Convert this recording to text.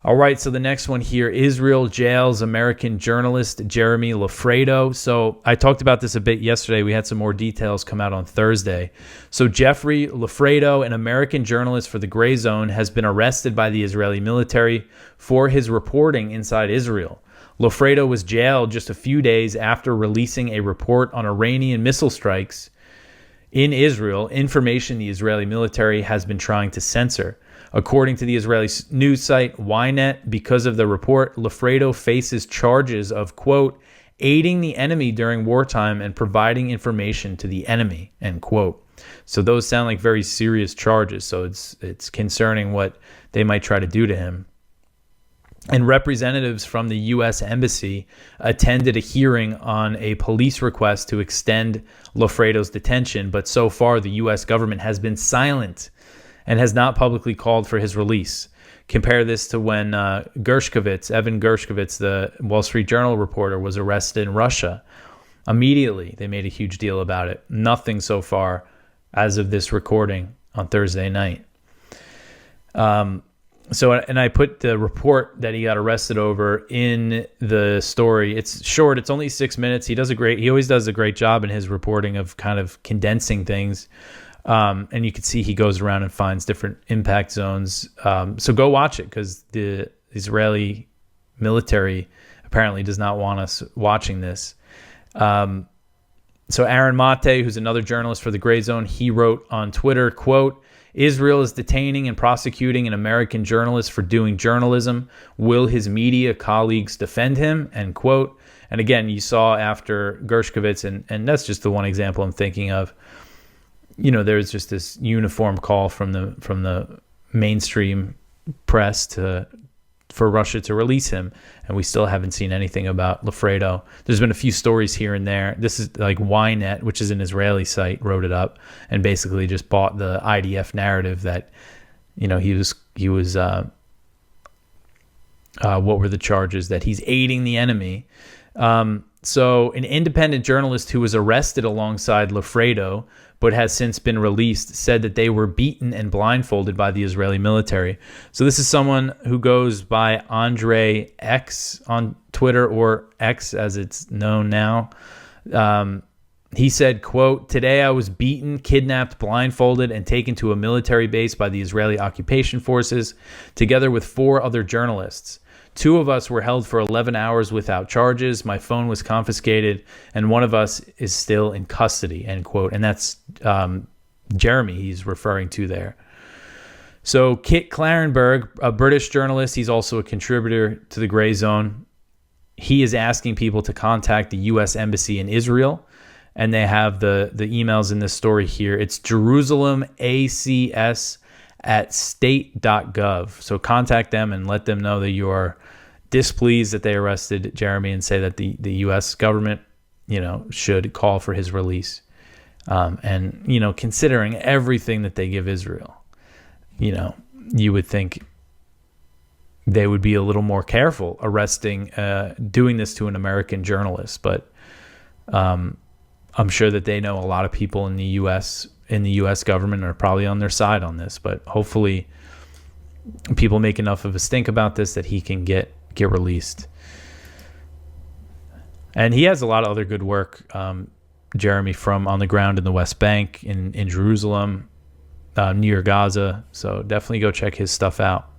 All right, so the next one here, Israel jails American journalist Jeremy Lafredo. So I talked about this a bit yesterday. We had some more details come out on Thursday. So Jeffrey Lafredo, an American journalist for the Gray Zone, has been arrested by the Israeli military for his reporting inside Israel. Lafredo was jailed just a few days after releasing a report on Iranian missile strikes in Israel, information the Israeli military has been trying to censor. According to the Israeli news site Ynet, because of the report, Lafredo faces charges of, quote, aiding the enemy during wartime and providing information to the enemy, end quote. So those sound like very serious charges. So it's concerning what they might try to do to him. And representatives from the U.S. Embassy attended a hearing on a police request to extend Lafredo's detention, but so far the U.S. government has been silent and has not publicly called for his release. Compare this to when Evan Gershkovich, the Wall Street Journal reporter, was arrested in Russia. Immediately, they made a huge deal about it. Nothing so far as of this recording on Thursday night. And I put the report that he got arrested over in the story. It's short. It's only 6 minutes. He always does a great job in his reporting of kind of condensing things. And you can see he goes around and finds different impact zones. So go watch it, because the Israeli military apparently does not want us watching this. So Aaron Mate, who's another journalist for the Gray Zone, he wrote on Twitter, quote, Israel is detaining and prosecuting an American journalist for doing journalism. Will his media colleagues defend him? End quote. And again, you saw after Gershkovich, and that's just the one example I'm thinking of. You know, there's just this uniform call from the mainstream press for Russia to release him, and we still haven't seen anything about Lafredo. There's been a few stories here and there. This is like Ynet, which is an Israeli site, wrote it up and basically just bought the IDF narrative that, you know, he was what were the charges? That he's aiding the enemy. So an independent journalist who was arrested alongside Lafredo but has since been released said that they were beaten and blindfolded by the Israeli military. So this is someone who goes by Andre X on Twitter, or X as it's known now. He said, quote, today I was beaten, kidnapped, blindfolded, and taken to a military base by the Israeli occupation forces, together with 4 other journalists. 2 of us were held for 11 hours without charges. My phone was confiscated, and one of us is still in custody, end quote. And that's Jeremy he's referring to there. So Kit Clarenberg, a British journalist, he's also a contributor to the Gray Zone. He is asking people to contact the U.S. Embassy in Israel, and they have the emails in this story here. It's JerusalemACS@state.gov. So contact them and let them know that you are displeased that they arrested Jeremy, and say that the U.S. government, you know, should call for his release. And, you know, considering everything that they give Israel, you know, you would think they would be a little more careful arresting, doing this to an American journalist. But I'm sure that they know a lot of people in the U.S. government are probably on their side on this. But hopefully people make enough of a stink about this that he can get released. And he has a lot of other good work, Jeremy, from on the ground in the West Bank, in Jerusalem, near Gaza. So definitely go check his stuff out.